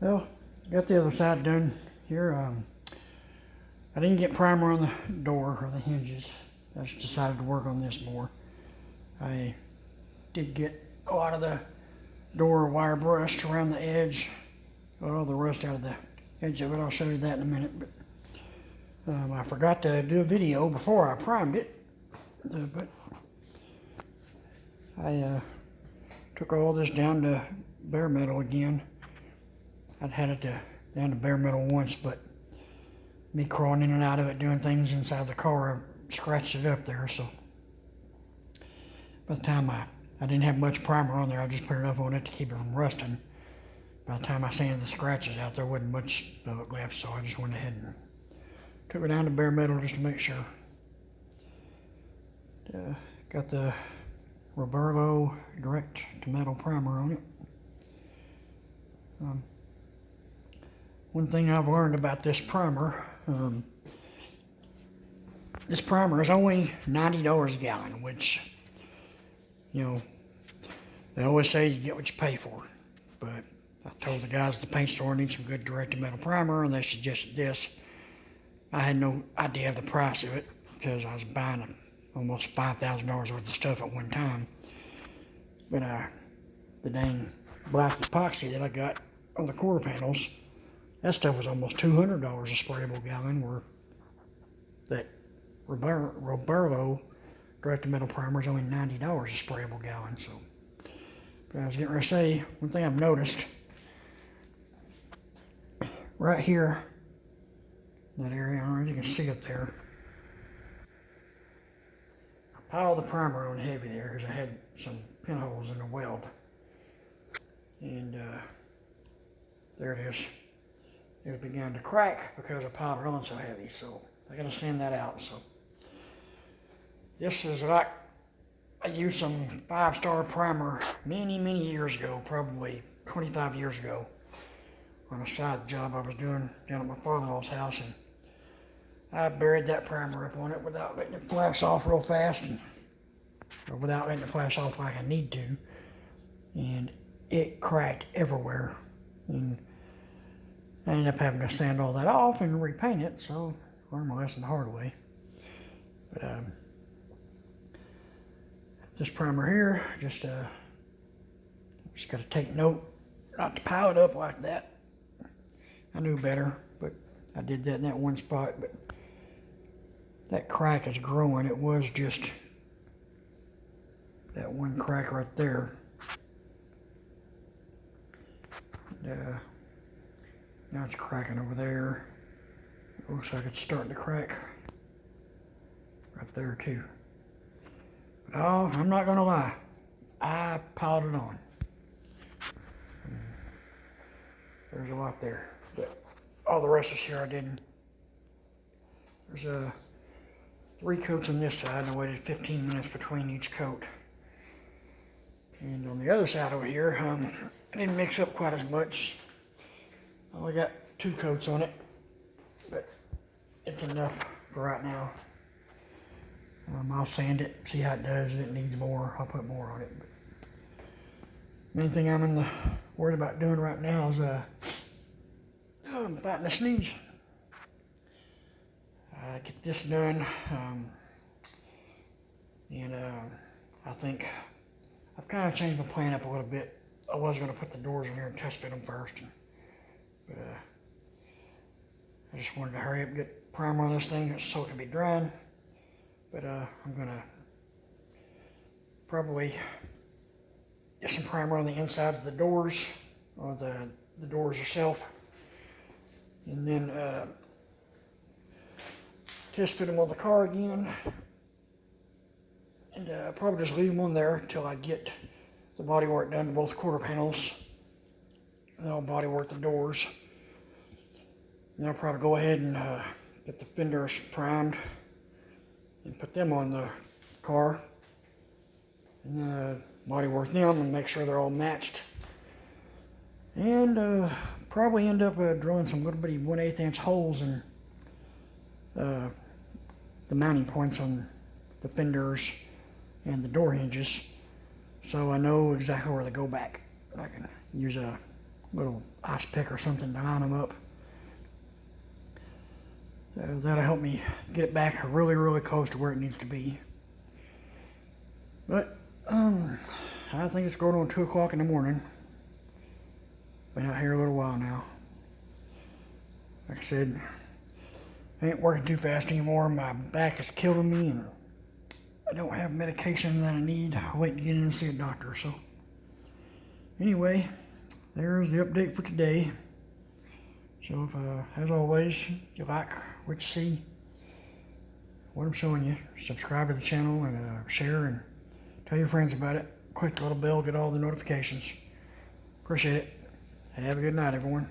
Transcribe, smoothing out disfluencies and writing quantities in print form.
Well, got the other side done here. I didn't get primer on the door or the hinges. I just decided to work on this more. I did get a lot of the door wire brushed around the edge. Got all the rust out of the edge of it. I'll show you that in a minute. But I forgot to do a video before I primed it. But I took all this down to bare metal again. I'd had it down to bare metal once, but me crawling in and out of it doing things inside the car, I scratched it up there. So by the time I didn't have much primer on there, I just put enough on it to keep it from rusting. By the time I sanded the scratches out, there wasn't much of it left, so I just went ahead and took it down to bare metal just to make sure. Got the Roberlo direct to metal primer on it. One thing I've learned about this primer, this primer is only $90 a gallon, which, you know, they always say you get what you pay for. But I told the guys at the paint store I need some good direct to metal primer, and they suggested this. I had no idea of the price of it because I was buying almost $5,000 worth of stuff at one time. But the dang black epoxy that I got on the quarter panels, that stuff was almost $200 a sprayable gallon, where that Roberlo direct to metal primer is only $90 a sprayable gallon. So, but I was getting ready to say, one thing I've noticed right here, that area, I don't know if you can see it there. I piled the primer on heavy there because I had some pinholes in the weld. And there it is. It began to crack because I piled it on so heavy. So I got to sand that out. So this is like, I used some 5-star primer many years ago, probably 25 years ago, on a side job I was doing down at my father-in-law's house, and I buried that primer up on it without letting it flash off real fast, or without letting it flash off like I need to, and it cracked everywhere, and I ended up having to sand all that off and repaint it. So I learned my lesson the hard way. But this primer here, just got to take note not to pile it up like that. I knew better, but I did that in that one spot. But that crack is growing. It was just that one crack right there. And, now it's cracking over there. It looks like it's starting to crack right there too. But oh, I'm not gonna lie, I piled it on. There's a lot there, but all the rest is here I didn't. There's 3 coats on this side, and I waited 15 minutes between each coat. And on the other side over here, I didn't mix up quite as much. I only got 2 coats on it, but it's enough for right now. I'll sand it, see how it does. If it needs more, I'll put more on it. But main thing I'm worried about doing right now is I'm fighting a sneeze. Get this done, and I think I've kind of changed my plan up a little bit. I was going to put the doors in here and test fit them first, but I just wanted to hurry up and get primer on this thing so it can be drying. But I'm going to probably get some primer on the inside of the doors, or the doors yourself, and then test fit them on the car again, and probably just leave them on there until I get the body work done to both quarter panels, and then I'll body work the doors. Then I'll probably go ahead and get the fenders primed and put them on the car, and then body work them and make sure they're all matched, and probably end up drilling some little bitty 1/8 inch holes in the mounting points on the fenders and the door hinges, so I know exactly where to go back. I can use a little ice pick or something to line them up. So that'll help me get it back really, really close to where it needs to be. But I think it's going on 2 o'clock in the morning. Been out here a little while now. Like I said, I ain't working too fast anymore. My back is killing me, and I don't have medication that I need. I'm waiting to get in and see a doctor. So anyway, there's the update for today. So if, as always, if you like what you see, what I'm showing you, subscribe to the channel and share and tell your friends about it. Click the little bell, get all the notifications. Appreciate it. Have a good night, everyone.